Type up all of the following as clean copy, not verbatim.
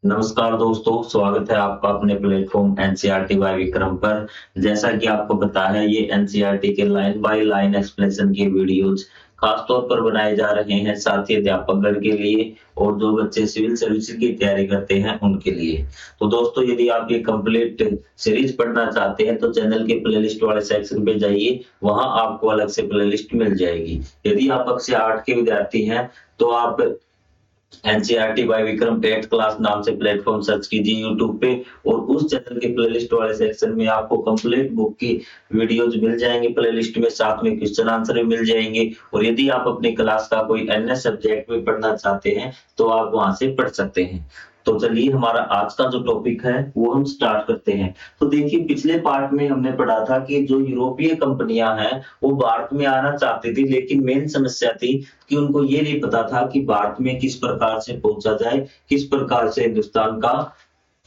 नमस्कार दोस्तों, स्वागत है आपका अपने प्लेटफॉर्म एनसीईआरटी बाय विक्रम पर। जैसा कि आपको पता है, ये एनसीईआरटी के लाइन बाय लाइन एक्सप्लेनेशन के वीडियोज खास तौर पर बनाए जा रहे हैं साथी अध्यापकगण के लिए और जो बच्चे सिविल सर्विस की तैयारी करते हैं उनके लिए। तो दोस्तों, यदि आप ये कंप्लीट सीरीज पढ़ना चाहते हैं तो चैनल के प्लेलिस्ट वाले सेक्शन पे जाइए, वहां आपको अलग से प्लेलिस्ट मिल जाएगी। यदि आप कक्षा 8 के विद्यार्थी हैं तो आप NCERT bye Vikram 8th class नाम से प्लेटफॉर्म सर्च कीजिए यूट्यूब पे और उस चैनल के प्लेलिस्ट वाले सेक्शन में आपको कंप्लीट बुक की वीडियोज मिल जाएंगे। प्लेलिस्ट में साथ में क्वेश्चन आंसर भी मिल जाएंगे और यदि आप अपनी क्लास का कोई अन्य सब्जेक्ट भी पढ़ना चाहते हैं तो आप वहां से पढ़ सकते हैं। तो चलिए, हमारा आज का जो टॉपिक है वो हम स्टार्ट करते हैं। तो देखिए, पिछले पार्ट में हमने पढ़ा था कि जो यूरोपीय कंपनियां हैं वो भारत में आना चाहती थी, लेकिन मेन समस्या थी कि उनको ये नहीं पता था कि भारत में किस प्रकार से पहुंचा जाए, किस प्रकार से हिंदुस्तान का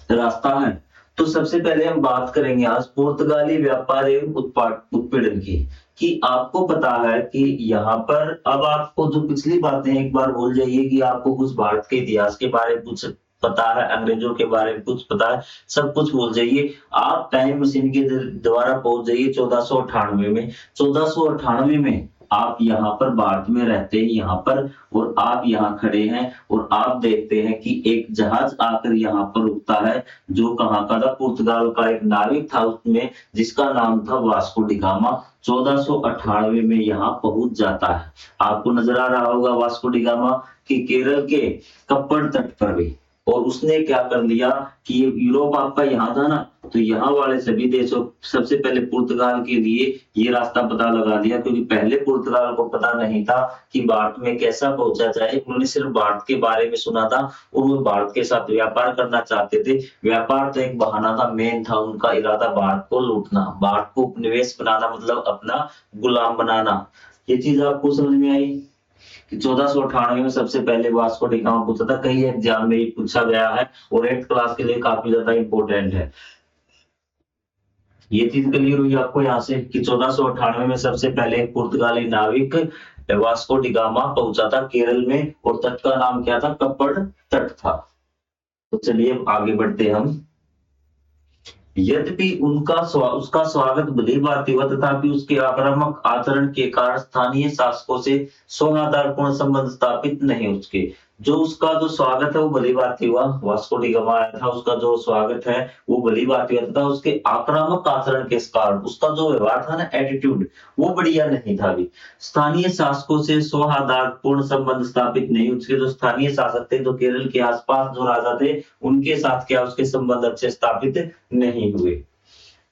रास्ता है। तो सबसे पहले हम बात करेंगे आज पुर्तगाली व्यापार एवं उत्पीड़न की। कि आपको पता है कि यहाँ पर अब आपको जो पिछली बातें एक बार भूल जाइए कि आपको कुछ भारत के इतिहास के बारे में कुछ पता है, अंग्रेजों के बारे में कुछ पता है, सब कुछ भूल जाइए। आप टाइम मशीन के द्वारा पहुंच जाइए 1498 में। 1498 में आप यहाँ पर भारत में रहते हैं यहाँ पर, और आप यहाँ खड़े हैं और आप देखते हैं कि एक जहाज आकर यहाँ पर रुकता है जो कहाँ का था, पुर्तगाल का एक नाविक था उसमें जिसका नाम था वास्को डी गामा। 1498 में यहाँ पहुंच जाता है। आपको नजर आ रहा होगा वास्को डी गामा कि केरल के कप्पड़ तट पर भी। और उसने क्या कर लिया कि ये यूरोप आपका यहाँ था ना, तो यहाँ वाले सभी देशों, सबसे पहले पुर्तगाल के लिए ये रास्ता पता लगा दिया, क्योंकि पहले पुर्तगाल को पता नहीं था कि भारत में कैसा पहुंचा जाए। उन्होंने सिर्फ भारत के बारे में सुना था और वो भारत के साथ व्यापार करना चाहते थे। व्यापार तो एक बहाना था, मेन था उनका इरादा भारत को लूटना, भारत को उपनिवेश बनाना, मतलब अपना गुलाम बनाना। ये चीज आपको समझ में आई कि 1498 में सबसे पहले वास्को डी गामा पूछा था, कई एग्जाम में ये पूछा गया है और 8th क्लास के लिए काफी ज्यादा इंपॉर्टेंट है। ये चीज क्लियर हुई आपको यहाँ से कि 1498 में सबसे पहले एक पुर्तगाली नाविक वास्को डी गामा पहुंचा था केरल में और तट का नाम क्या था, कप्पड़ तट था। तो चलिए अब आगे बढ़ते हैं हम। यद्यपि उसका स्वागत भली भांति हुआ, तथापि उसके आक्रामक आचरण के कारण स्थानीय शासकों से सौहार्दपूर्ण संबंध स्थापित नहीं उसके। जो उसका जो स्वागत है वो भली भांति हुआ, वास्को डी गामा आया था, उसका जो स्वागत है वो भली भांति हुआ, तथा उसके आक्रामक आचरण के कारण उसका जो व्यवहार था ना, एटीट्यूड, वो बढ़िया नहीं था। अभी स्थानीय शासकों से सौहार्दपूर्ण संबंध स्थापित नहीं, उसके जो स्थानीय शासक थे, जो केरल के आसपास जो राजा थे, उनके साथ क्या उसके संबंध अच्छे स्थापित नहीं हुए।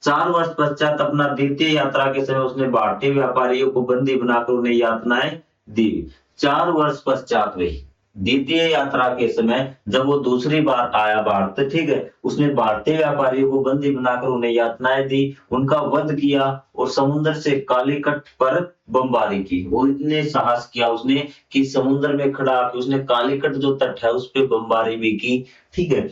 4 वर्ष पश्चात अपना द्वितीय यात्रा के समय उसने भारतीय व्यापारियों को बंदी बनाकर उन्हें यातनाएं दी। 4 वर्ष पश्चात वही द्वितीय यात्रा के समय जब वो दूसरी बार आया भारत, ठीक है, उसने भारतीय व्यापारियों को बंदी बनाकर उन्हें यातनाएं दी, उनका वध किया और समुद्र से कालीकट पर बमबारी की। वो इतने साहस किया उसने कि समुद्र में खड़ा होकर उसने कालीकट जो तट है उस पर बमबारी भी की, ठीक है।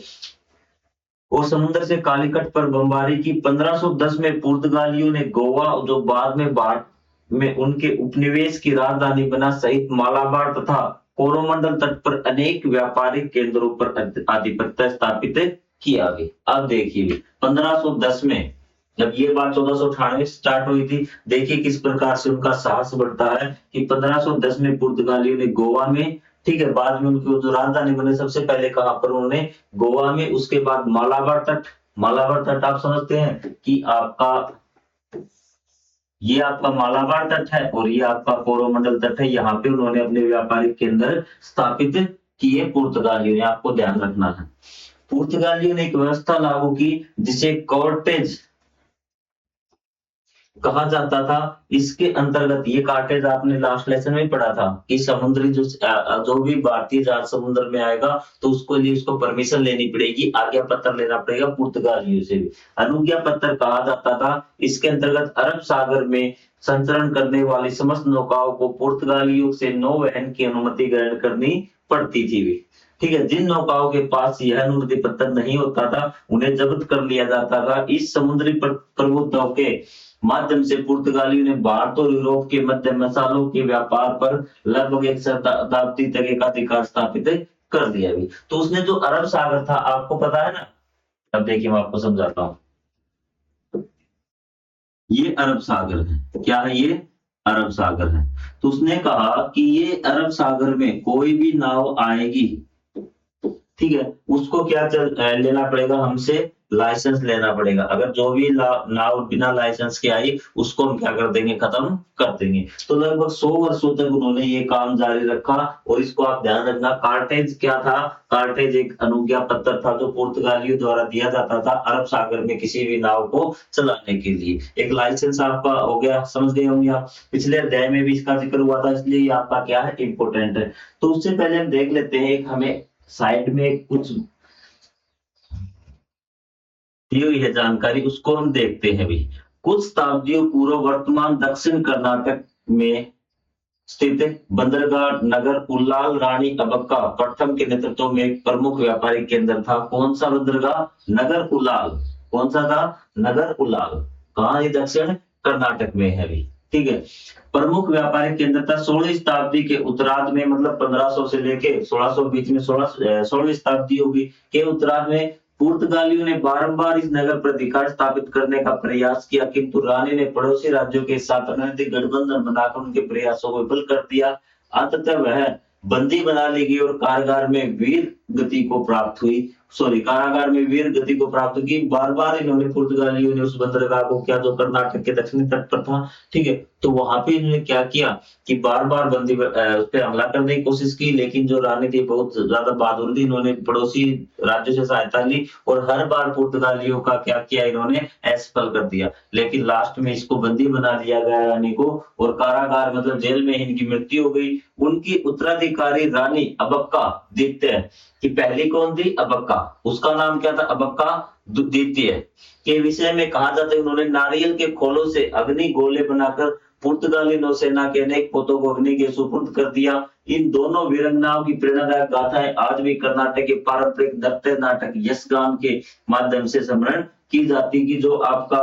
और समुद्र से कालीकट पर बमबारी की। 1510 में पुर्तगालियों ने गोवा, जो बाद में भारत में उनके उपनिवेश की राजधानी बना, सहित मालाबार तथा कोरोमंडल तट पर अनेक व्यापारिक केंद्रों पर आधिपत्य स्थापित किया गया। अब देखिए 1510 में जब ये बात 1498 स्टार्ट हुई थी, देखिए किस प्रकार से उनका साहस बढ़ता है कि 1510 में पुर्तगालियों ने गोवा में, ठीक है, बाद में उनकी जो राजधानी बने, सबसे पहले कहां पर उन्होंने, गोवा में, उसके बाद मालाबार तट। मालाबार तट आप समझते हैं कि आपका ये आपका मालाबार तट है और ये आपका कोरोमंडल तट है। यहाँ पे उन्होंने अपने व्यापारिक केंद्र स्थापित किए पुर्तगालियों ने, आपको ध्यान रखना है। पुर्तगालियों ने एक व्यवस्था लागू की जिसे कॉर्टेज कहा जाता था। इसके अंतर्गत ये कार्टेज आपने लास्ट लेसन में पढ़ा था कि समुद्री जो भी भारतीय जहाज समुद्र में आएगा तो उसको लिए उसको परमिशन लेनी पड़ेगी, आज्ञा पत्र लेना पड़ेगा पुर्तगालियों से भी। अनुज्ञा पत्र कहा जाता था। इसके अंतर्गत अरब सागर में संचरण करने वाली समस्त नौकाओं को पुर्तगालियों से नौवहन की अनुमति ग्रहण करनी पड़ती थी, ठीक है। जिन नौकाओं के पास यह अनुमति पत्र नहीं होता था उन्हें जब्त कर लिया जाता था। इस समुद्री प्रभुत्व के माध्यम से पुर्तगालियों ने भारत और यूरोप के मध्य मसालों के व्यापार पर लगभग एक शताब्दी तक एकाधिकार स्थापित कर दिया अभी। तो उसने जो अरब सागर था आपको पता है ना, अब देखिए मैं आपको समझाता हूँ। ये अरब सागर है, क्या है ये? अरब सागर है। तो उसने कहा कि ये अरब सागर में कोई भी नाव आएगी, ठीक है, उसको क्या लेना पड़ेगा हमसे, लाइसेंस लेना पड़ेगा। अगर जो भी नाव बिना लाइसेंस के आई उसको हम क्या कर देंगे, खत्म कर देंगे। तो लगभग 100 वर्षों तक उन्होंने ये काम जारी रखा। और इसको आप ध्यान रखना, कार्टेज क्या था? कार्टेज एक अनुज्ञा पत्र था जो पुर्तगालियों द्वारा दिया जाता था अरब सागर में किसी भी नाव को चलाने के लिए। एक लाइसेंस आपका हो गया, समझ गए होंगे आप। पिछले अध्याय में भी इसका जिक्र हुआ था, इसलिए ये आपका क्या है, इंपॉर्टेंट है। तो उससे पहले हम देख लेते हैं, एक हमें साइड में कुछ दी हुई है जानकारी, उसको हम देखते हैं भी। कुछ शताब्दियों पूर्व वर्तमान दक्षिण कर्नाटक में स्थित बंदरगाह नगर उल्लाल रानी अबक्का प्रथम के नेतृत्व में एक प्रमुख व्यापारिक केंद्र था। कौन सा बंदरगाह? नगर उल्लाल। कौन सा था? नगर उल्लाल। कहाँ? ये दक्षिण कर्नाटक में है अभी, ठीक है। प्रमुख व्यापारिक केंद्र था। 16वीं शताब्दी के उत्तरार्ध में, मतलब 1500 से लेके 1600 बीच में, 16वीं शताब्दी होगी के उत्तरार्ध में पुर्तगालियों ने बारंबार इस नगर पर अधिकार स्थापित करने का प्रयास किया, किंतु रानी ने पड़ोसी राज्यों के साथ रणनीतिक गठबंधन बनाकर उनके प्रयासों को विफल कर दिया। अंततः वह बंदी बना ली गई और कारागार में वीर गति को प्राप्त हुई। कारागार में वीर गति को प्राप्त की। बार बार इन्होंने पुर्तगालियों ने उस बंदरगाह को, क्या जो कर्नाटक के दक्षिणी तट पर था, ठीक है, तो वहां पे इन्होंने क्या किया कि बार बार बंदी उस पर हमला करने की कोशिश की। लेकिन जो रानी थी बहुत ज्यादा बहादुर थी, इन्होंने पड़ोसी राज्यों से सहायता ली और हर बार पुर्तगालियों का क्या किया, इन्होंने असफल कर दिया। लेकिन लास्ट में इसको बंदी बना दिया गया रानी को, और कारागार मतलब जेल में इनकी मृत्यु हो गई। उनकी उत्तराधिकारी रानी अबक्का द्वितीय, कि पहली कौन थी? अबक्का। उसका नाम क्या था? अबक्का द्वितीय के विषय में कहा जाता है उन्होंने नारियल के खोलों से अग्नि गोले बनाकर पुर्तगाली नौसेना के अनेक पोतों को अग्नि के सुपुर्द कर दिया। इन दोनों वीरंगनाओं की प्रेरणादायक गाथाएं आज भी कर्नाटक के पारंपरिक नृत्य नाटक यक्षगान के माध्यम से स्मरण की जाती। कि जो आपका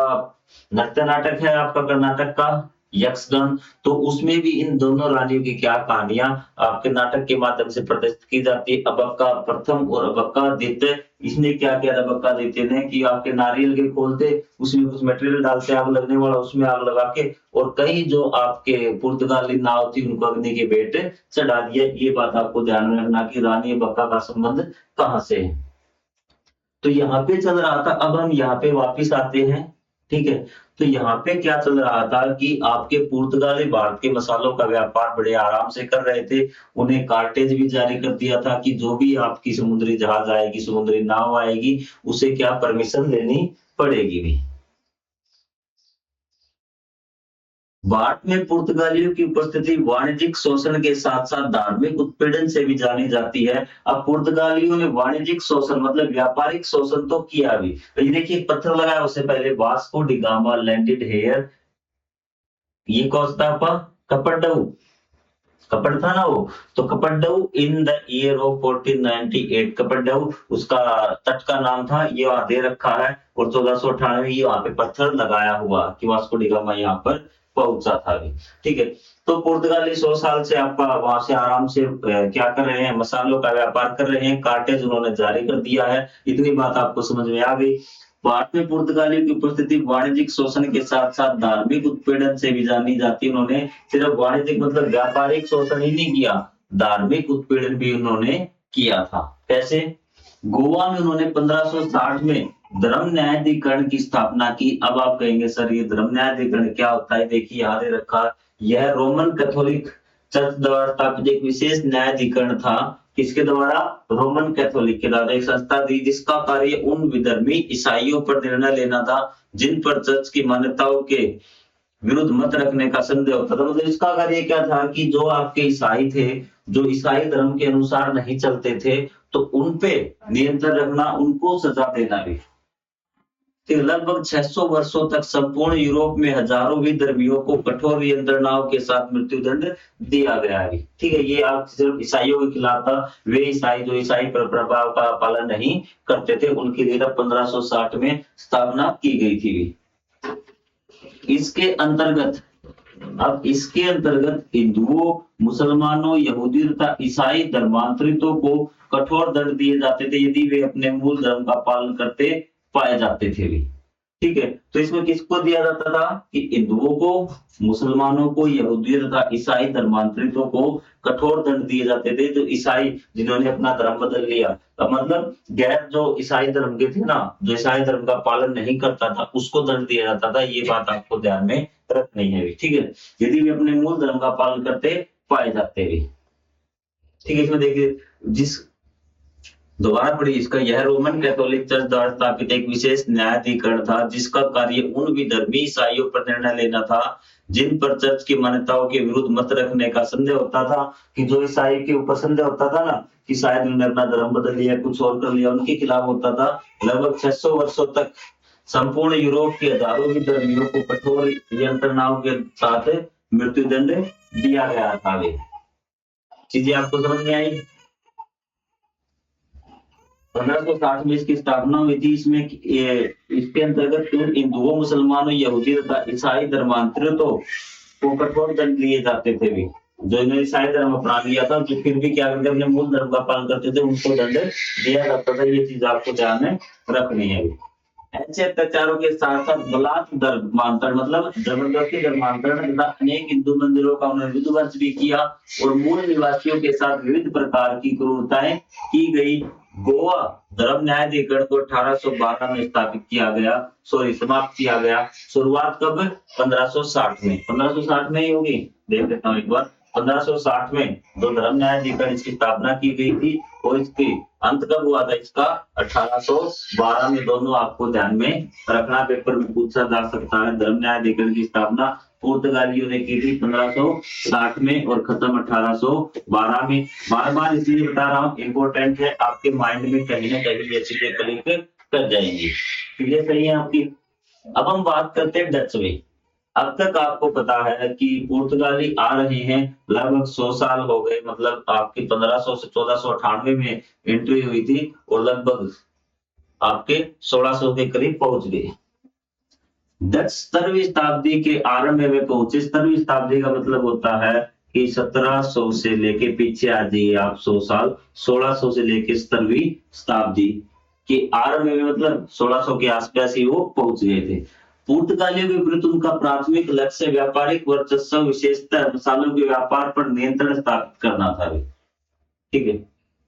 नृत्य नाटक है आपका कर्नाटक का यक्षगान, तो उसमें भी इन दोनों रानियों की क्या कहानियां आपके नाटक के माध्यम से प्रदर्शित की जाती है। अबक्का प्रथम और अबक्का द्वितीय। इसने क्या किया अबक्का द्वितीय ने, कि आपके नारियल के खोल थे, उसमें कुछ मटेरियल डालते, आग लगने वाला, उसमें आग लगा के और कई जो आपके पुर्तगाली नाव थी उनको अग्नि के भेंट चढ़ा दिया। ये बात आपको ध्यान में रखना कि रानी अबक्का का संबंध कहां से है। तो यहाँ पे चल रहा था, अब हम यहाँ पे वापिस आते हैं, ठीक है। तो यहाँ पे क्या चल रहा था कि आपके पुर्तगाली भारत के मसालों का व्यापार बड़े आराम से कर रहे थे। उन्हें कार्टेज भी जारी कर दिया था कि जो भी आपकी समुद्री जहाज आएगी, समुद्री नाव आएगी, उसे क्या परमिशन लेनी पड़ेगी भी। भारत में पुर्तगालियों की उपस्थिति वाणिज्यिक शोषण के साथ साथ धार्मिक उत्पीड़न से भी जानी जाती है। अब पुर्तगालियों ने वाणिज्यिक शोषण मतलब व्यापारिक शोषण तो किया भी। तो ये देखिए पत्थर लगाया उससे पहले, Vasco D gamma landed here. ये कौन सा था आपका? कपड़डऊ। कपड़ था ना वो, तो कपड़डऊ इन द ईयर ऑफ 1498। कपड़डऊ उसका तट का नाम था, ये वहां दे रखा है। और 1498 ये वहां पे पत्थर लगाया हुआ कि वास्को डी गामा यहाँ पर पहुंचा था भी, ठीक है। तो पुर्तगाली 100 साल से आपका वहां से आराम से क्या कर रहे हैं, मसालों का व्यापार कर रहे हैं। कार्टेज उन्होंने जारी कर दिया है। इतनी बात आपको समझ में आ गई। भारत में पुर्तगालियों की उपस्थिति वाणिज्यिक शोषण के साथ साथ धार्मिक उत्पीड़न से भी जानी जाती है। उन्होंने सिर्फ वाणिज्यिक मतलब व्यापारिक शोषण ही नहीं किया, धार्मिक उत्पीड़न भी उन्होंने किया था। कैसे? गोवा में उन्होंने 1560 में धर्म न्यायाधिकरण की स्थापना की। अब आप कहेंगे सर ये धर्म न्यायाधिकरण क्या होता है? देखिए यहाँ दे रखा, यह रोमन कैथोलिक चर्च द्वारा स्थापित एक विशेष न्यायाधिकरण था। किसके द्वारा? रोमन कैथोलिक के द्वारा एक संस्था थी जिसका कार्य उन विधर्मी ईसाइयों पर निर्णय लेना था जिन पर चर्च की मान्यताओं के विरुद्ध मत रखने का संदेह होता था। मतलब इसका कार्य क्या था कि जो आपके ईसाई थे, जो ईसाई धर्म के अनुसार नहीं चलते थे, तो उन पे नियंत्रण रखना, उनको सजा देना भी। फिर लगभग 600 वर्षों तक संपूर्ण यूरोप में हजारों विधर्मियों को कठोर यंत्रणाओं के साथ मृत्युदंड दिया गया है। ठीक है, ये आप सिर्फ ईसाइयों के खिलाफ था। वे ईसाई जो ईसाई प्रभाव का पालन नहीं करते थे, उनकी लिए 1560 में स्थापना की गई थी। इसके अंतर्गत अब इसके अंतर्गत हिंदुओं, मुसलमानों, यहूदी तथा ईसाई धर्मांतरितों को कठोर दंड दिए जाते थे यदि वे अपने मूल धर्म का पालन करते पाए जाते थे वे। ठीक है, तो इसमें किसको दिया जाता था कि हिंदुओं को, मुसलमानों को, यहूदियों तथा ईसाई धर्मांतरितों को कठोर दंड दिए जाते थे। जो ईसाई जिन्होंने अपना धर्म बदल लिया, तो मतलब गैर जो ईसाई धर्म के थे ना, जो ईसाई धर्म का पालन नहीं करता था उसको दंड दिया जाता था। ये बात आपको ध्यान में रखनी है, ठीक है, यदि वे अपने मूल धर्म का पालन करते पाए जाते हैं। ठीक है, इसमें देखिए जिस दोबारा पढ़िए इसका, यह रोमन कैथोलिक चर्च द्वारा स्थापित एक विशेष न्यायाधिकरण था जिसका कार्य उन विधर्मी ईसाइयों पर निर्णय लेना था जिन पर चर्च की मान्यताओं के विरुद्ध मत रखने का संदेह होता था। कि जो ईसाई के ऊपर संदेह होता था ना कि शायद उन्होंने अपना धर्म बदल लिया, कुछ और कर लिया, उनके खिलाफ होता था। लगभग 600 वर्षों तक संपूर्ण यूरोप के हजारों विधर्मियों को कठोर यंत्रणाओं के साथ मृत्युदंड दिया गया था। वे चीजें आपको समझ में आई? 1560 में इसकी स्थापना हुई थी। इसमें इसके अंतर्गत हिंदुओं, मुसलमानों, यहूदी तथा ईसाई धर्मांतरितों को कठोर दंड दिए जाते थे। भी जो इन्होंने ईसाई धर्म अपना लिया था, जो फिर भी क्या करते अपने मूल धर्म का पालन करते थे, उनको दंड दिया जाता था। ये चीज आपको ध्यान में रखनी है। ऐसे अत्याचारों के साथ साथ बलात् धर्मांतरण मतलब जबरदस्ती धर्मांतरण तथा अनेक हिंदू मंदिरों का उन्होंने विध्वंस भी किया और मूल निवासियों के साथ विविध प्रकार की क्रूरताएं की गई। गोवा धर्म न्यायाधिकरण को 1812 में स्थापित किया गया, समाप्त किया गया। शुरुआत कब? 1560 में। 1560 में ही होगी, देख लेता हूँ एक बार। 1560 में जो धर्म न्यायाधिकरण इसकी स्थापना की गई थी और इसकी अंत कब हुआ था इसका? 1812 में। दोनों आपको ध्यान में रखना, पेपर में पूछा जा सकता है। धर्म न्यायाधिकरण की स्थापना पुर्तगालियों ने की थी 1560 में और खत्म 1812 में। बार बार इसलिए बता रहा हूँ, इंपॉर्टेंट है, आपके माइंड में कहीं ना कहीं ये चीजें क्लिक कर जाएंगी। चीजें सही है आपकी। अब हम बात करते हैं डच में। अब तक आपको पता है कि पुर्तगाली आ रहे हैं, लगभग 100 साल हो गए, मतलब आपकी 1500 से 1498 में एंट्री हुई थी और लगभग आपके 1600 के करीब पहुंच गए। डच 17वीं शताब्दी के आरंभ में वे पहुंचे। 17वीं शताब्दी का मतलब होता है कि 1700 से लेके पीछे आ जाइए आप 100 साल, 1600 से लेके 17वीं शताब्दी के आरंभ में, मतलब 1600 के आसपास ही वो पहुंच गए थे। पुर्तगालियों के विरुद्ध उनका प्राथमिक लक्ष्य व्यापारिक वर्चस्व, विशेषतः मसालों के व्यापार पर नियंत्रण स्थापित करना था। ठीक है,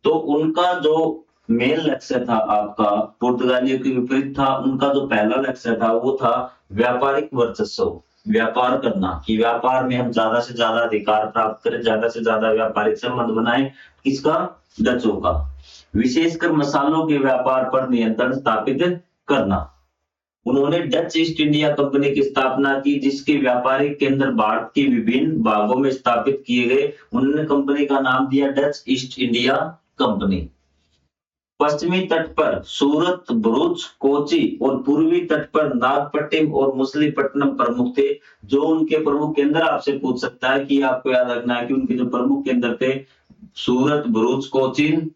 तो उनका जो मेन लक्ष्य था आपका पुर्तगालियों के विपरीत था। उनका जो पहला लक्ष्य था वो था व्यापारिक वर्चस्व, व्यापार करना, कि व्यापार में हम ज्यादा से ज्यादा अधिकार प्राप्त करें, ज्यादा से ज्यादा व्यापारिक संबंध बनाएं। किसका? डचों का। विशेषकर मसालों के व्यापार पर नियंत्रण स्थापित करना। उन्होंने डच ईस्ट इंडिया कंपनी की स्थापना की जिसके व्यापारिक केंद्र भारत के विभिन्न भागों में स्थापित किए गए। उन्होंने कंपनी का नाम दिया डच ईस्ट इंडिया कंपनी। पश्चिमी तट पर सूरत, भरूच, कोची और पूर्वी तट पर नागपट्टिनम और मछलीपट्टनम प्रमुख थे। जो उनके प्रमुख केंद्र आपसे पूछ सकता है कि आपको याद रखना है कि उनके जो प्रमुख केंद्र थे सूरत, भरूच, कोचीन,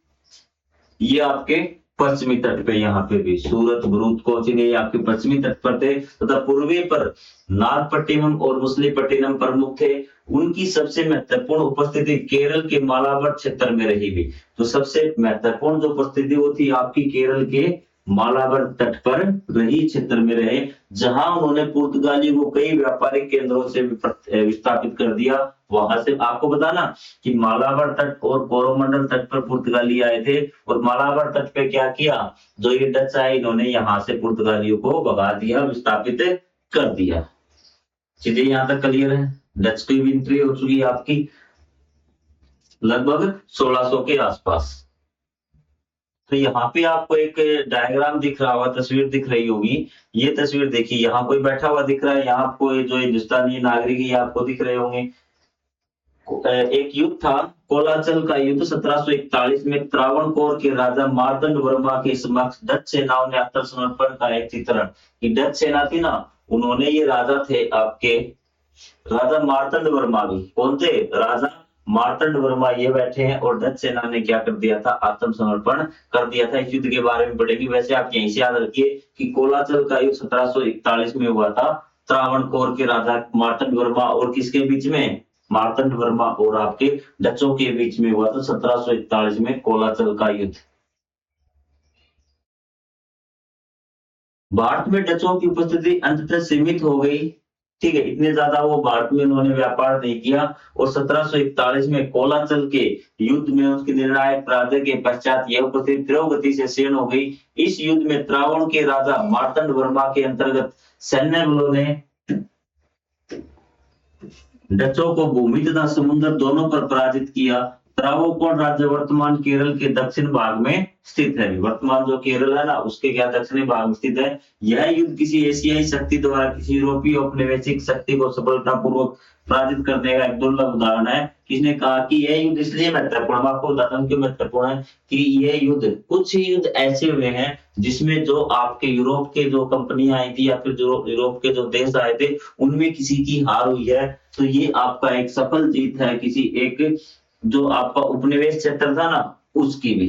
ये आपके पश्चिमी तट पे, यहाँ पे भी सूरत, भरूच, कोचीन ये आपके पश्चिमी तट पर थे तथा पूर्वी पर नागपट्टिनम और मछलीपट्टनम प्रमुख थे। उनकी सबसे महत्वपूर्ण उपस्थिति केरल के मालाबार क्षेत्र में रही भी। तो सबसे महत्वपूर्ण जो उपस्थिति वो थी आपकी केरल के मालाबार तट पर रही, क्षेत्र में रहे, जहां उन्होंने पुर्तगालियों को कई व्यापारिक केंद्रों से विस्थापित कर दिया। वहां से आपको बताना कि मालाबार तट और कोरोमंडल तट पर पुर्तगाली आए थे और मालाबार तट पे क्या किया, जो ये डच आए इन्होंने यहाँ से पुर्तगालियों को भगा दिया, विस्थापित कर दिया। चीजें यहाँ तक क्लियर है? डच की एंट्री हो चुकी है आपकी लगभग 1600 के आसपास। तो यहाँ पे आपको एक डायग्राम दिख रहा होगा, तस्वीर दिख रही होगी। ये तस्वीर देखिए, यहाँ कोई बैठा हुआ दिख रहा है, यहाँ आपको जो हिंदुस्तानी नागरिक है आपको दिख रहे होंगे। एक युद्ध था, कोलाचल का युद्ध 1741 में त्रावणकोर के राजा मार्तंड वर्मा के समक्ष डच सेनाओं ने आत्मसमर्पण का एक चित्रण। कि डच सेना थी ना, उन्होंने, ये राजा थे आपके राजा मार्तंड वर्मा भी। कौन थे? राजा मार्तंड वर्मा ये बैठे हैं और डच सेना ने क्या कर दिया था? आत्मसमर्पण कर दिया था। इस युद्ध के बारे में पढ़ेंगे। वैसे आप यहीं से याद रखिए कि कोलाचल का युद्ध 1741 में हुआ था त्रावणकोर के राजा मार्तंड वर्मा और किसके बीच में, मार्तंड वर्मा और आपके डचों के बीच में हुआ था 1741 में कोलाचल का युद्ध। भारत में डचों की उपस्थिति अंततः सीमित हो गई, ठीक है, इतने ज्यादा वो भारत में उन्होंने व्यापार नहीं किया और 1741 में कोलाचल के युद्ध में उसके निर्णायक पराजय के पश्चात यह उपस्थिति तीव्र गति से क्षीण हो गई। इस युद्ध में त्रावण के राजा मार्तंड वर्मा के अंतर्गत सैन्य बलों ने डचों को भूमि तथा समुद्र दोनों पर पराजित किया। त्रावणकोर राज्य वर्तमान केरल के दक्षिण भाग में स्थित है। वर्तमान जो केरल है ना, उसके क्या दक्षिणी भाग में स्थित है। यह युद्ध किसी एशियाई शक्ति द्वारा किसी यूरोपीय औपनिवेशिक शक्ति को सफलतापूर्वक पराजित करने का एक दुर्लभ उदाहरण है। किसने कहा कि यह युद्ध इसलिए महत्वपूर्ण, आपको बताता हूं क्यों महत्वपूर्ण है, कि यह युद्ध, कुछ ही युद्ध ऐसे हुए हैं जिसमें जो आपके यूरोप के जो कंपनियां आई थी या फिर जो यूरोप के जो देश आए थे उनमें किसी की हार हुई है। तो ये आपका एक सफल जीत है किसी एक जो आपका उपनिवेश क्षेत्र था ना उसकी भी,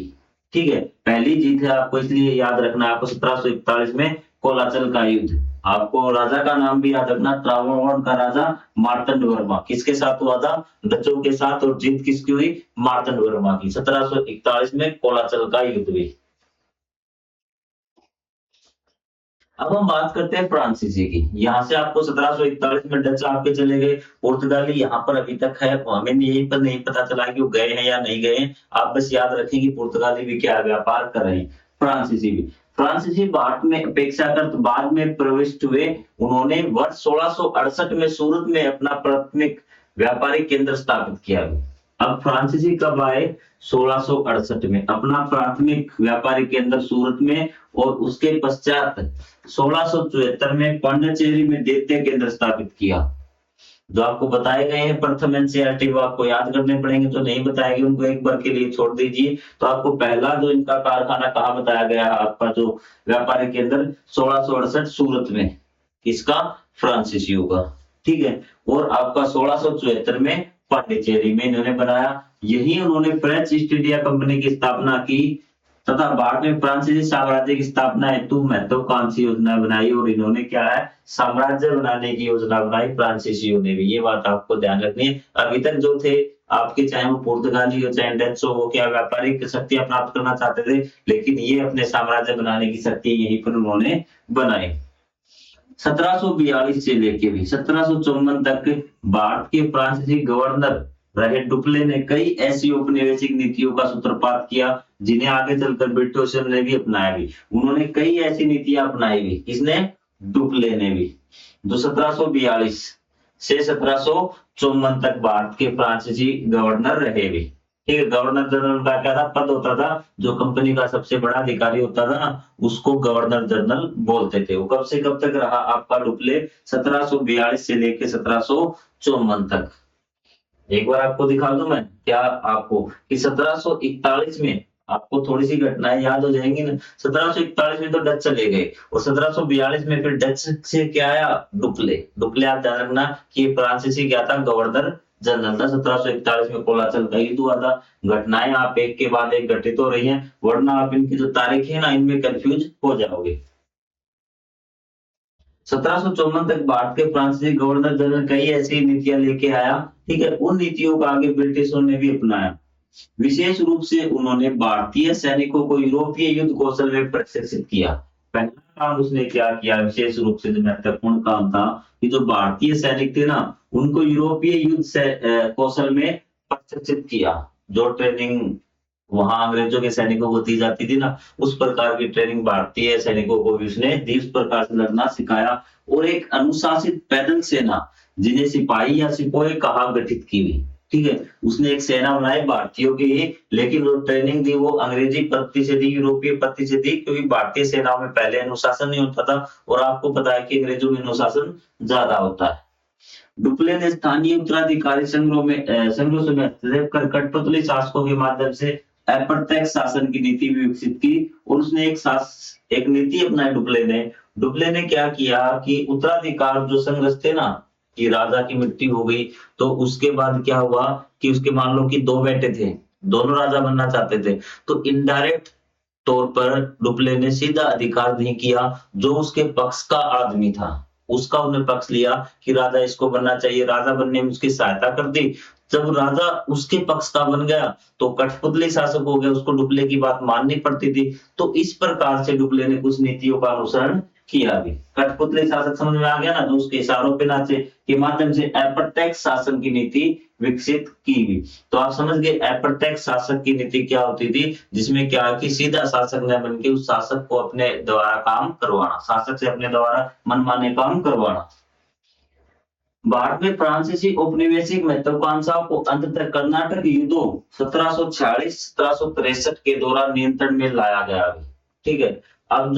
ठीक है, पहली जीत है। आपको इसलिए याद रखना है, आपको 1741 में कोलाचल का युद्ध। आपको राजा का नाम भी याद रखना, त्रावणकोर का राजा मार्तंड वर्मा। किसके साथ हुआ था, डचों के साथ, और जीत किसकी हुई, मार्तंड वर्मा की। 1741 में कोलाचल का युद्ध हुई। अब हम बात करते हैं फ्रांसीसी की। यहाँ से आपको 1741 में डच आपके चले गए, पुर्तगाली यहाँ पर अभी तक है, हमें यही पर नहीं पता चला कि वो गए हैं या नहीं गए हैं। आप बस याद रखें कि पुर्तगाली भी क्या व्यापार कर रहे हैं, फ्रांसीसी भी। फ्रांसीसी भारत में अपेक्षाकृत बाद में प्रविष्ट हुए। उन्होंने वर्ष 1668 में सूरत में अपना प्राथमिक व्यापारिक केंद्र स्थापित किया। अब फ्रांसीसी कब आए, 1668 में अपना प्राथमिक व्यापारिक केंद्र सूरत में, और उसके पश्चात 1674 में पांडिचेरी में द्वितीय केंद्र स्थापित किया। जो आपको बताए गए हैं प्रथम एनसीईआरटी वो आपको याद करने पड़ेंगे, जो नहीं बताए गए उनको एक बार के लिए छोड़ दीजिए। तो आपको पहला जो इनका कारखाना कहाँ बताया गया है, आपका जो व्यापारिक केंद्र 1668 सूरत में, इसका फ्रांसीसी होगा, ठीक है। और आपका 1674 में पांडिचेरी में इन्होंने बनाया। यही उन्होंने फ्रेंच ईस्ट इंडिया कंपनी की स्थापना की तथा भारत में फ्रांसीसी साम्राज्य की स्थापना हेतु महत्वाकांक्षी योजना बनाई। और इन्होंने क्या है, साम्राज्य बनाने की योजना बनाई फ्रांसीसियों ने भी। ये बात आपको ध्यान रखनी है। अभी तक जो थे आपके, चाहे वो पुर्तगाली हो चाहे डच हो, वो क्या व्यापारिक शक्तियां प्राप्त करना चाहते थे, लेकिन ये अपने साम्राज्य बनाने की शक्ति यहीं पर उन्होंने बनाई। 1742 से लेके भी 1754 तक भारत के फ्रांसीसी गवर्नर रहे डुप्ले ने कई ऐसी औपनिवेशिक नीतियों का सूत्रपात किया जिन्हें आगे चलकर ब्रिटिशर्स ने भी अपनाया भी। उन्होंने कई ऐसी नीतियां अपनाई भी, किसने, डुप्ले ने भी, जो 1742 से 1754 तक भारत के फ्रांसीसी गवर्नर रहे भी, ठीक है। गवर्नर जनरल का क्या था, पद होता था, जो कंपनी का सबसे बड़ा अधिकारी होता था ना उसको गवर्नर जनरल बोलते थे। वो कब से कब तक रहा आपका डुप्ले, 1742 से लेके 1754 तक। एक बार आपको दिखा दूं मैं क्या आपको, कि 1741 में आपको थोड़ी सी घटनाएं याद हो जाएंगी ना। 1741 में तो डच चले गए और 1742 में फिर डच से क्या आया, डुप्ले। डुप्ले आप ध्यान रखना कि फ्रांसीसी क्या था, गवर्नर जनरल था। 1741 में कोलाचल का युद्ध हुआ था। घटनाएं आप एक के बाद एक घटित हो रही हैं, वरना आप इनकी जो तारीख है ना इनमें कंफ्यूज हो जाओगे। 1754 तक भारत के फ्रांसीसी गवर्नर जनरल कई ऐसी नीतियां लेके आया, ठीक है। उन नीतियों का आगे ब्रिटिशों ने भी अपनाया। विशेष रूप से उन्होंने भारतीय सैनिकों को यूरोपीय युद्ध कौशल में प्रशिक्षित किया। पहला काम उसने क्या किया, विशेष रूप से जो महत्वपूर्ण काम था, कि जो भारतीय सैनिक थे ना उनको यूरोपीय युद्ध से कौशल में प्रशिक्षित किया। जो ट्रेनिंग वहां अंग्रेजों के सैनिकों को दी जाती थी ना, उस प्रकार की ट्रेनिंग भारतीय सैनिकों को भी उसने दी, उस प्रकार से लड़ना सिखाया। और एक अनुशासित पैदल सेना, जिन्हें सिपाही या सिपोही कहा, गठित की हुई, ठीक है। उसने एक सेना बनाई भारतीयों की ही, लेकिन वो ट्रेनिंग दी वो अंग्रेजी पद्धति से दी, यूरोपीय पद्धति से दी, क्योंकि भारतीय सेनाओं में पहले अनुशासन नहीं होता था और आपको पता है कि अंग्रेजों में अनुशासन ज्यादा होता है। डुप्ले ने स्थानीय उत्तराधिकारी संघों में हस्तक्षेप कर कठपुतली शासकों के माध्यम से अप्रत्यक्ष शासन की नीति भी विकसित की। और उसने एक नीति अपनाई डुप्ले ने क्या किया कि उत्तराधिकार जो संघर्ष थे ना, कि राजा की मृत्यु हो गई तो उसके बाद क्या हुआ कि उसके मान लो कि दो बेटे थे, दोनों राजा बनना चाहते थे, तो इनडायरेक्ट तौर पर डुप्ले ने सीधा अधिकार नहीं किया जो उसके पक्ष का आदमी था उसका उन्होंने पक्ष लिया कि राजा इसको बनना चाहिए, राजा बनने में उसकी सहायता कर दी। जब राजा उसके पक्ष का बन गया तो कठपुतली शासक हो गया, उसको डुप्ले की बात माननी पड़ती थी। तो इस प्रकार से डुप्ले ने कुछ नीतियों का अनुसरण किया भी। कठपुतली शासक समझ में आ गया ना, जो उसके इशारों पे नाचे के माध्यम से अप्रत्यक्ष शासन की नीति विकसित की गई। तो आप समझ गए अप्रत्यक्ष शासक की नीति क्या होती थी, जिसमें क्या कि सीधा शासक न बन के उस शासक को अपने द्वारा काम करवाना, शासक से अपने द्वारा मनमाने काम करवाना। भारत में फ्रांसीसी औपनिवेशिक महत्वाकांक्षाओं को अंततः कर्नाटक युद्धों 1746-1763 के दौरान नियंत्रण में लाया गया। ठीक है, अब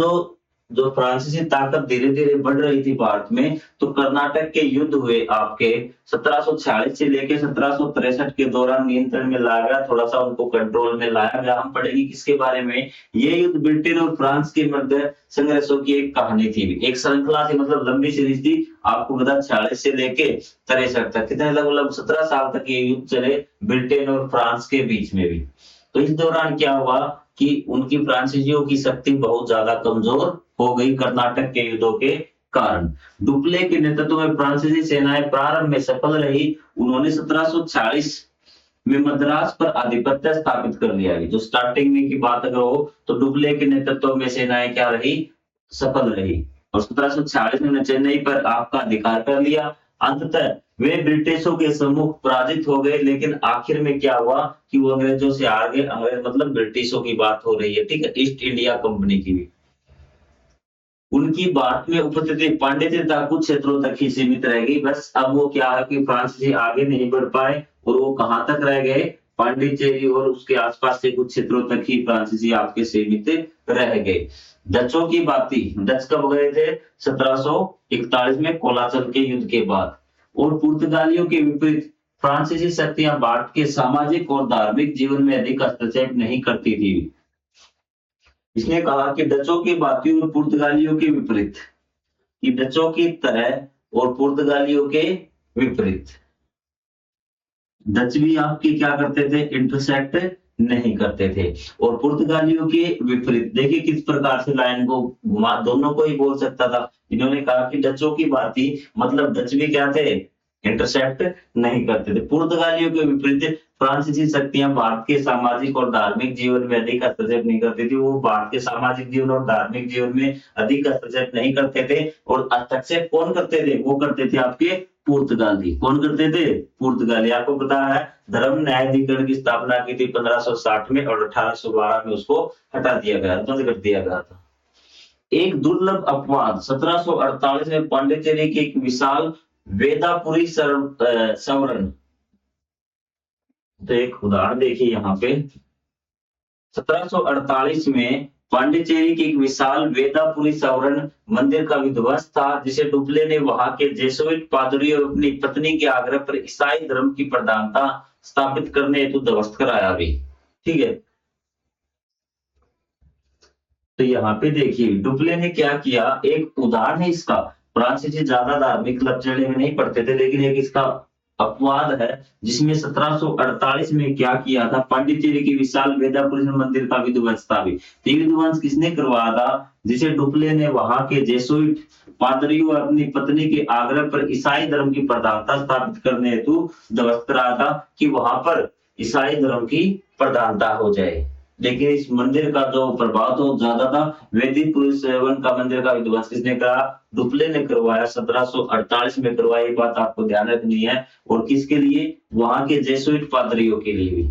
जो फ्रांसीसी ताकत धीरे धीरे बढ़ रही थी भारत में, तो कर्नाटक के युद्ध हुए आपके 1746 से लेके 1763 के दौरान नियंत्रण में लाया गया, थोड़ा सा उनको कंट्रोल में लाया गया। हम पढ़ेंगे किसके बारे में, ये युद्ध ब्रिटेन और फ्रांस के मध्य संघर्षों की एक कहानी थी, एक श्रृंखला थी, मतलब लंबी सीरीज थी। आपको बता 46 से लेके 63 तक कितने लगभग 17 साल तक ये युद्ध चले ब्रिटेन और फ्रांस के बीच में भी। तो इस दौरान क्या हुआ कि उनकी फ्रांसीसियों की शक्ति बहुत ज्यादा कमजोर हो गई कर्नाटक के युद्धों के कारण। डुप्ले के नेतृत्व में फ्रांसीसी सेनाएं प्रारंभ में सफल रही। उन्होंने 1746 में मद्रास पर आधिपत्य स्थापित कर लिया। जो स्टार्टिंग में की बात अगर हो तो डुप्ले के नेतृत्व में सेनाएं क्या रही, सफल रही, और 1746 में चेन्नई पर आपका अधिकार कर लिया। अंततः वे ब्रिटिशों के सम्मुख पराजित हो गए, लेकिन आखिर में क्या हुआ कि वो अंग्रेजों से हार गए। अंग्रेज मतलब ब्रिटिशों की बात हो रही है, ठीक है, ईस्ट इंडिया कंपनी की भी। उनकी भारत में उपस्थिति पांडित्यता कुछ क्षेत्रों तक ही सीमित रह गई बस। अब वो क्या है कि फ्रांसीसी आगे नहीं बढ़ पाए, और वो कहां तक रह गए, पांडिचेरी और उसके आसपास के कुछ क्षेत्रों तक ही फ्रांसीसी आपके सीमित रह गए। डचों की बाती, डच कब गए थे, 1741 में कोलाचल के युद्ध के बाद। और पुर्तगालियों के विपरीत फ्रांसीसी शक्तियां भारत के सामाजिक और धार्मिक जीवन में अधिक हस्तक्षेप नहीं करती थी। इसने कहा कि डचों की बातियों और पुर्तगालियों के विपरीत, कि डचों की तरह और पुर्तगालियों के विपरीत डच भी आपके क्या करते थे, इंटरसेक्ट नहीं करते थे। और पुर्तगालियों के विपरीत देखिए किस प्रकार से लाइन को घुमा, दोनों को ही बोल सकता था। इन्होंने कहा कि डचों की बाती मतलब डच भी क्या थे, इंटरसेप्ट नहीं करते थे। पुर्तगालियों के विपरीत फ्रांसीसी शक्तियां भारत के सामाजिक और धार्मिक जीवन में अधिक हस्तक्षेप नहीं करती थी। वो भारत के सामाजिक जीवन और धार्मिक जीवन में अधिक हस्तक्षेप नहीं करते थे। और हस्तक्षेप कौन करते थे, वो करते थे आपके पुर्तगाली। कौन करते थे, पुर्तगाली। आपको पता है धर्म न्यायाधिकरण की स्थापना की थी 1560 में, और 1812 में उसको हटा दिया गया, बंद कर दिया गया था। एक दुर्लभ अपवाद 1748 में पांडिचेरी की एक विशाल वेदापुरी संवरण। तो एक उदाहरण देखिए यहाँ पे 1748 में पांडिचेरी की एक विशाल वेदापुरी संवरण मंदिर का विध्वंस था, जिसे डुप्ले ने वहां के जेसुइट पादरियों और अपनी पत्नी के आग्रह पर ईसाई धर्म की प्रधानता स्थापित करने हेतु ध्वस्त कराया भी। ठीक है, तो यहाँ पे देखिए डुप्ले ने क्या किया, एक उदाहरण है इसका। फ्रांसीसी ज्यादा धार्मिक लक्षण में नहीं पढ़ते थे, लेकिन एक इसका अपवाद है जिसमें 1748 में क्या किया था, पांडिचेरी की विशाल वेदापुरी मंदिर का विध्वंस था भी। विध्वंस किसने करवाया था, जिसे डुप्ले ने वहां के जेसुइट पादरियों और अपनी पत्नी के आग्रह पर ईसाई धर्म की प्रधानता स्थापित करने हेतु ध्वस्त कराया था, कि वहां पर ईसाई धर्म की प्रधानता हो जाए। लेकिन इस मंदिर का जो प्रभाव तो ज्यादा था। वैदिक पुरुष सेवन का मंदिर का विध्वंस किसने करा, डुप्ले ने करवाया, 1748 में करवाया। ये बात आपको ध्यान रखनी है। और किसके लिए, वहां के जेसुइट पादरियों के लिए भी,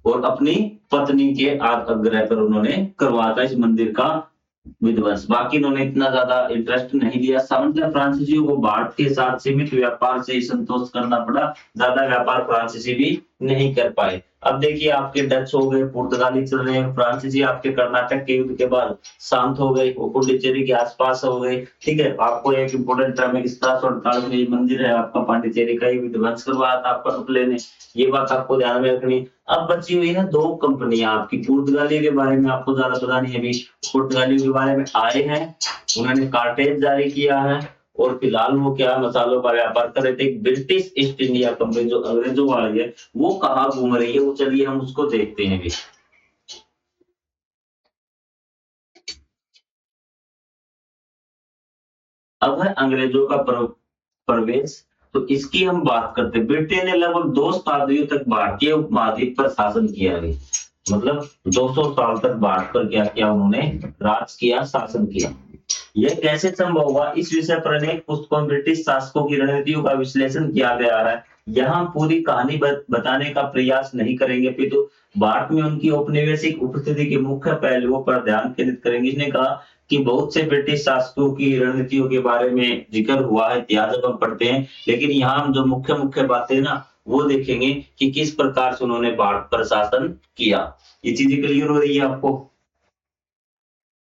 और अपनी पत्नी के आग्रह पर उन्होंने करवाया था इस मंदिर का विध्वंस। बाकी इन्होंने इतना ज्यादा इंटरेस्ट नहीं लिया। सामान्यतः फ्रांसीसियों को भारत के साथ सीमित व्यापार से ही संतोष करना पड़ा, ज्यादा व्यापार फ्रांसीसी भी नहीं कर पाए। अब देखिए आपके डच हो गए, पुर्तगाली चल रहे हैं, फ्रांसीसी आपके कर्नाटक के युद्ध के बाद शांत हो गए, वो पुडुचेरी के आसपास हो गए। ठीक है, आपको एक इंपोर्टेंट टर्म है, 1748 में ये मंदिर है आपका पांडिचेरी का, ये विध्वंस करवाया था आपका डुप्ले ने। ये बात आपको ध्यान में रखनी। अब बची हुई है दो कंपनियां आपकी। पुर्तगाली के बारे में आपको ज्यादा पता नहीं है, अभी पुर्तगालियों के बारे में आए हैं, उन्होंने कार्टेज जारी किया है, और फिलहाल वो क्या मसालों का व्यापार कर रहे थे। ब्रिटिश ईस्ट इंडिया कंपनी जो अंग्रेजों वाली है, वो कहाँ घूम रही है, वो चलिए हम उसको देखते हैं भी। अब है अंग्रेजों का प्रवेश। तो इसकी हम बात करते हैं। ब्रिटेन ने लगभग 2 शताब्दियों तक भारतीय उपमहाद्वीप पर शासन किया है, मतलब 200 साल तक भारत पर क्या किया उन्होंने, राज किया, शासन किया। यह कैसे संभव हुआ, इस विषय पर अनेक पुस्तकों में ब्रिटिश शासकों की रणनीतियों का विश्लेषण किया गया है। यहाँ पूरी कहानी बताने का प्रयास नहीं करेंगे, तो भारत में उनकी औपनिवेशिक उपस्थिति के मुख्य पहलुओं पर ध्यान केंद्रित करेंगे। इसने कहा कि बहुत से ब्रिटिश शासकों की रणनीतियों के बारे में जिक्र हुआ है, इतिहास जब हम पढ़ते हैं, लेकिन यहाँ हम जो मुख्य मुख्य बातें ना वो देखेंगे कि किस प्रकार से उन्होंने भारत पर शासन किया। ये चीजें क्लियर हो रही है आपको?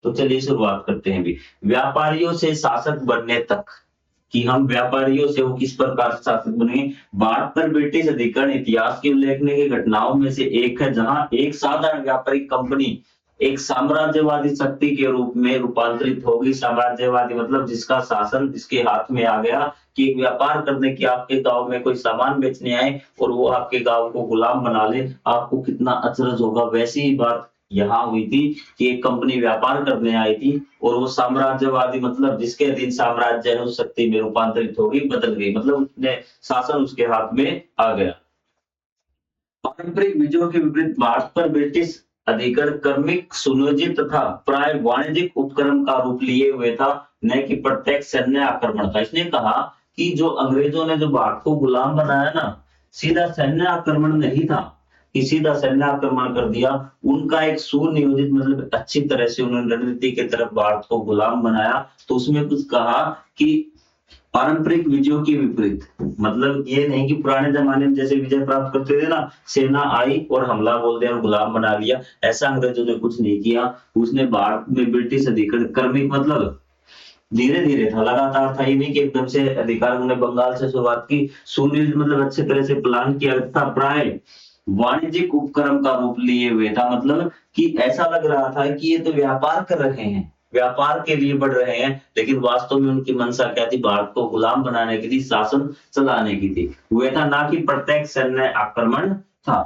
तो चलिए शुरुआत करते हैं। भी व्यापारियों से शासक बनने तक, कि हम व्यापारियों से वो किस प्रकार से शासक बने। भारत पर ब्रिटिश अधिकरण इतिहास की उल्लेखनीय घटनाओं में से एक है, जहां एक साधारण व्यापारिक कंपनी एक साम्राज्यवादी शक्ति के रूप में रूपांतरित होगी। साम्राज्यवादी मतलब जिसका शासन जिसके हाथ में आ गया, कि व्यापार करने की आपके गांव में कोई सामान बेचने आए और वो आपके गांव को गुलाम बना ले, आपको कितना अचरज होगा। वैसी ही बात यहाँ हुई थी कि एक कंपनी व्यापार करने आई थी और वो साम्राज्यवादी मतलब जिसके अधीन साम्राज्य है उस शक्ति में रूपांतरित हो गई, बदल गई, मतलब उसने शासन उसके हाथ में आ गया। पारंपरिक विजयों के विपरीत भारत पर ब्रिटिश अधिकरण क्रमिक, सुनियोजित तथा प्राय वाणिज्यिक उपक्रम का रूप लिए हुए था, न कि प्रत्यक्ष सैन्य आक्रमण था। इसने कहा कि जो अंग्रेजों ने जो भारत को गुलाम बनाया ना, सीधा सैन्य आक्रमण नहीं था कि सीधा सैन्य आक्रमण कर दिया। उनका एक सुनियोजित मतलब अच्छी तरह से उन्होंने रणनीति की तरफ भारत को गुलाम बनाया। तो उसमें कुछ कहा कि पारंपरिक विजयों के विपरीत, मतलब ये नहीं कि पुराने जमाने में जैसे विजय प्राप्त करते थे ना, सेना आई और हमला बोल दिया और गुलाम बना लिया, ऐसा अंग्रेजों ने कुछ नहीं किया। उसने भारत में ब्रिटिश अधिकरण क्रमिक मतलब धीरे धीरे था, लगातार था, ये नहीं कि एकदम से अधिकार उन्होंने बंगाल से शुरुआत की। सुनियोजित मतलब अच्छे तरह से प्लान किया था, प्राय वाणिज्यिक उपक्रम का रूप लिए हुए था, मतलब कि ऐसा लग रहा था कि ये तो व्यापार कर रहे हैं, व्यापार के लिए बढ़ रहे हैं, लेकिन वास्तव में उनकी मंशा क्या थी, भारत को गुलाम बनाने की थी, शासन चलाने की थी, हुए था ना कि प्रत्यक्ष सैन्य आक्रमण था।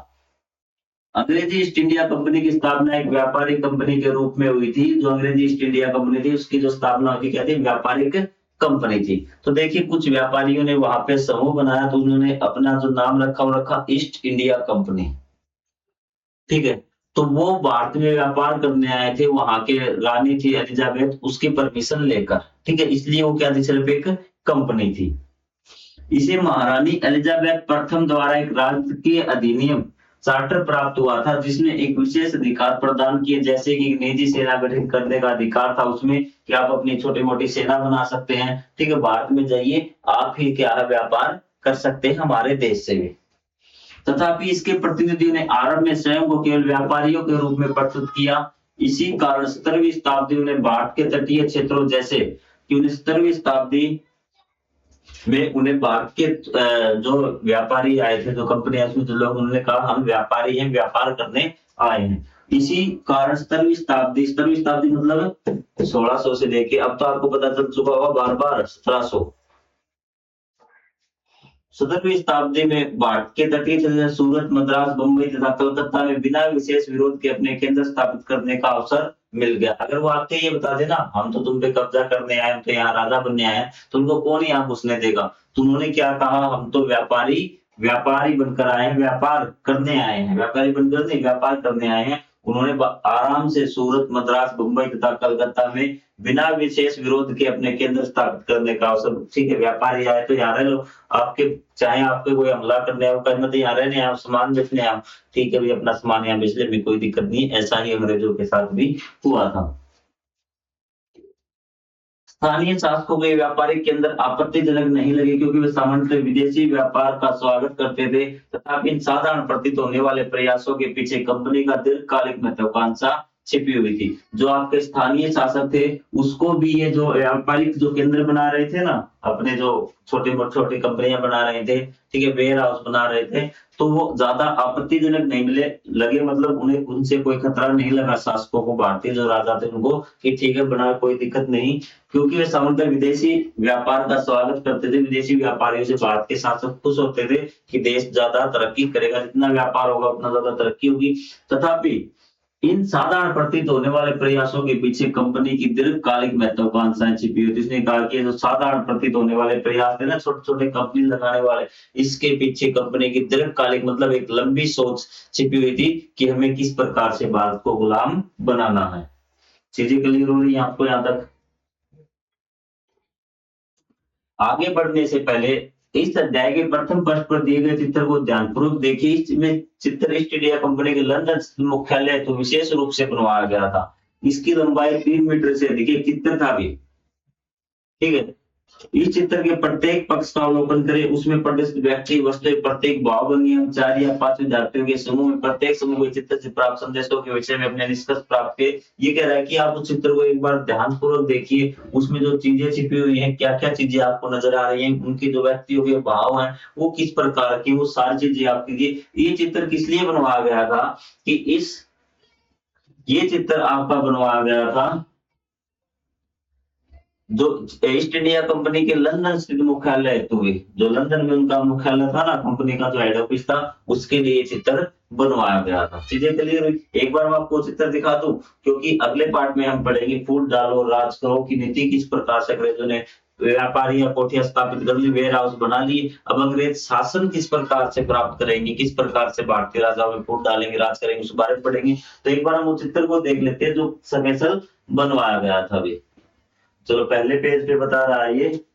अंग्रेजी ईस्ट इंडिया कंपनी की स्थापना एक व्यापारिक कंपनी के रूप में हुई थी। जो अंग्रेजी ईस्ट इंडिया कंपनी थी उसकी जो स्थापना हुई थी क्या थी, व्यापारिक कंपनी थी। तो देखिए कुछ व्यापारियों ने वहां पे समूह बनाया, तो उन्होंने अपना जो नाम रखा वो रखा ईस्ट इंडिया कंपनी, ठीक है। तो वो भारत में व्यापार करने आए थे, वहां के रानी थी एलिजाबेथ, उसकी परमिशन लेकर, ठीक है, इसलिए वो क्या थी, सिर्फ एक कंपनी थी। इसे महारानी एलिजाबेथ प्रथम द्वारा एक राजकीय अधिनियम चार्टर प्राप्त हुआ था, जिसमें एक विशेष अधिकार प्रदान किए, जैसे कि निजी सेना गठित करने का अधिकार था उसमें, कि आप अपनी छोटी मोटी सेना बना सकते हैं, ठीक है, भारत में जाइए आप ही क्या है व्यापार कर सकते हैं हमारे देश से भी। तथापि इसके प्रतिनिधियों ने आरंभ में स्वयं को केवल व्यापारियों के रूप में प्रस्तुत किया। इसी कारण 17वीं शताब्दी में भारत के तटीय क्षेत्रों जैसे कि 17वीं शताब्दी में उन्हें भारत के जो व्यापारी आए थे, जो कंपनी उसमें जो लोग, उन्होंने कहा हम व्यापारी हैं, व्यापार करने आए हैं। इसी कारण 17वीं शताब्दी मतलब 1600 से लेके अब तो आपको पता चल चुका होगा बार बार 1700। 17वीं शताब्दी में भारत के तटीय क्षेत्र सूरत, मद्रास, बंबई तथा कलकत्ता में बिना विशेष विरोध के अपने केंद्र स्थापित करने का अवसर मिल गया। अगर वो आके ये बता देना हम तो तुम पे कब्जा करने आए, हम तो यहाँ राजा बनने आए हैं, तो उनको कौन यहाँ घुसने देगा। तो उन्होंने क्या कहा, हम तो व्यापारी बनकर आए हैं, व्यापार करने आए हैं, व्यापारी बनकर नहीं व्यापार करने आए हैं। उन्होंने आराम से सूरत, मद्रास, मुंबई तथा कलकत्ता में बिना विशेष विरोध के अपने केंद्र स्थापित करने का अवसर, ठीक है, व्यापारी आए तो यहाँ रह लो, आपके चाहे आपके कोई हमला करने आए, कहीं मत यहाँ रहने आए, सामान बेचने आए, ठीक है भी अपना सामान यहाँ बेच ले, भी कोई दिक्कत नहीं। ऐसा ही अंग्रेजों के साथ भी हुआ था। स्थानीय शासकों के व्यापारिक केंद्र आपत्तिजनक नहीं लगे, क्योंकि वे सामान्यतः विदेशी व्यापार का स्वागत करते थे। तथापि इन साधारण प्रतीत होने वाले प्रयासों के पीछे कंपनी का दीर्घकालिक महत्वाकांक्षा छिपी हुई थी। जो आपके स्थानीय शासक थे उसको भी ये जो व्यापारिक जो केंद्र बना रहे थे ना, अपने जो छोटी कंपनियां बना रहे थे, ठीक है, वेयर हाउस बना रहे थे, तो वो ज्यादा आपत्तिजनक नहीं मिले लगे, मतलब उन्हें उनसे कोई खतरा नहीं लगा शासकों को, भारतीय जो राजा थे उनको, कि ठीक है बना, कोई दिक्कत नहीं, क्योंकि वे सामान्यतः विदेशी व्यापार का स्वागत करते थे। विदेशी व्यापारियों से भारत के शासक खुश होते थे कि देश ज्यादा तरक्की करेगा, जितना व्यापार होगा उतना ज्यादा तरक्की होगी। तथापि इन साधारण प्रतीत होने वाले प्रयासों के पीछे कंपनी की दीर्घकालिक महत्वाकांक्षाएं छिपी हुई थी। इसने कहा कि जो साधारण प्रतीत होने वाले प्रयास थे ना, छोटे-छोटे कंपनी लगाने वाले, इसके पीछे कंपनी की दीर्घकालिक मतलब एक लंबी सोच छिपी हुई थी कि हमें किस प्रकार से भारत को गुलाम बनाना है। चीजें क्लियर हो रही है आपको यहाँ तक? आगे बढ़ने से पहले इस अध्याय के प्रथम पृष्ठ पर दिए गए चित्र को ध्यानपूर्वक देखिए। इसमें चित्र ईस्ट इंडिया कंपनी के लंदन मुख्यालय तो विशेष रूप से बनवाया गया था। इसकी लंबाई 3 मीटर से अधिक एक चित्र था भी, ठीक है। इस चित्र के प्रत्येक पक्ष का अवलोकन करें। उसमें प्रदर्शित व्यक्ति, वस्तुएं, प्रत्येक भावभंगियों, 4 या 5 विद्यार्थियों के समूह में प्रत्येक समूह को चित्र से प्राप्त संदेशों के विषय में अपने निष्कर्ष प्राप्त किए। ये कह रहा है कि आप उस चित्र को एक बार ध्यानपूर्वक देखिए। उसमें जो चीजें छिपी हुई हैं, क्या-क्या चीजें आपको नजर आ रही हैं, उनके जो व्यक्तियों के भाव हैं, वो किस प्रकार की, वो सारी चीजें आप कीजिए। ये चित्र किस लिए बनवाया गया था कि ये चित्र आपका बनवाया गया था जो ईस्ट इंडिया कंपनी के लंदन स्थित मुख्यालय जो लंदन में उनका मुख्यालय था ना, कंपनी का जो हेड ऑफिस था, उसके लिए चित्र बनवाया गया था। चीजें क्लियर हुई? एक बार मैं आपको चित्र दिखा दूं, क्योंकि अगले पार्ट में हम पढ़ेंगे फूट डालो राज करो की नीति किस प्रकार से अंग्रेजों ने व्यापारी या कोठियां स्थापित कर ली, वेयर हाउस बना लिए। अब अंग्रेज शासन किस प्रकार से प्राप्त करेंगे, किस प्रकार से भारतीय राजाओं में फूट डालेंगे, राज करेंगे, उस बारे में पढ़ेंगे। तो एक बार हम उस चित्र को देख लेते हैं जो स्पेशल बनवाया गया था अभी। चलो पहले पेज पे बता रहा है ये।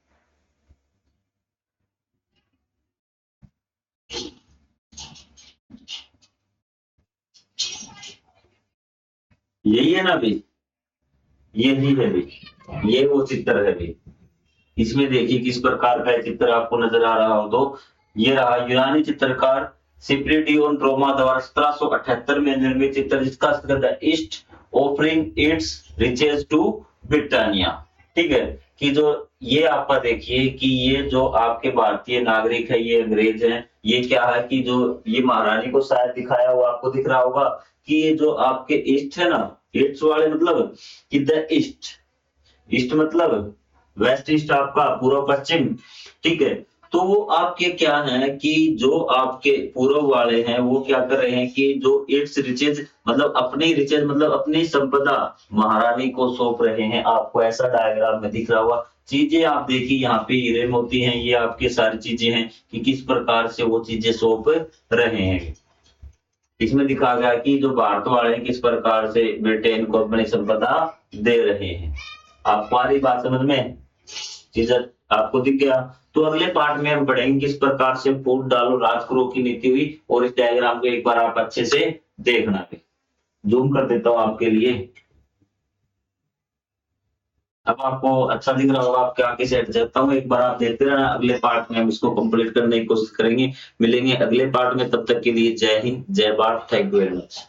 यही है ना अभी, यही है अभी, ये वो चित्र है अभी। इसमें देखिए किस प्रकार का चित्र आपको नजर आ रहा हो। तो ये रहा यूनानी चित्रकार सिप्रिडियोन रोमा द्वारा 1778 में निर्मित चित्र, जिसका अर्थ है east offering its riches to Britannia. ठीक है, कि जो ये आपका देखिए कि ये जो आपके भारतीय नागरिक है, ये अंग्रेज हैं, ये क्या है कि जो ये महारानी को शायद दिखाया हुआ आपको दिख रहा होगा कि ये जो आपके ईस्ट है ना, ईस्ट वाले मतलब कि द ईस्ट, ईस्ट मतलब वेस्ट ईस्ट आपका पूर्व पश्चिम, ठीक है। तो वो आपके क्या है कि जो आपके पूर्व वाले हैं वो क्या कर रहे हैं कि जो इट्स रिचेज मतलब अपनी रिचेज मतलब अपनी संपदा महारानी को सौंप रहे हैं। आपको ऐसा डायग्राम में दिख रहा होगा। चीजें आप देखिए यहाँ पे हीरे मोती हैं, ये आपके सारी चीजें हैं कि किस प्रकार से वो चीजें सौंप रहे हैं। इसमें दिखा गया कि जो भारत वाले हैं किस प्रकार से ब्रिटेन को अपनी संपदा दे रहे हैं। आपको आ रही बात समझ में? चीजें आपको दिख गया। तो अगले पार्ट में हम पढ़ेंगे किस प्रकार से फूट डालो राज करो की नीति हुई, और इस डायग्राम को एक बार आप अच्छे से देखना। जूम कर देता हूं आपके लिए। अब आपको अच्छा दिख रहा होगा, आपके आगे से हट जाता हूँ। एक बार आप देखते रहना, अगले पार्ट में हम इसको कंप्लीट करने की कोशिश करेंगे। मिलेंगे अगले पार्ट में, तब तक के लिए जय हिंद, जय Bharat, thank you very much.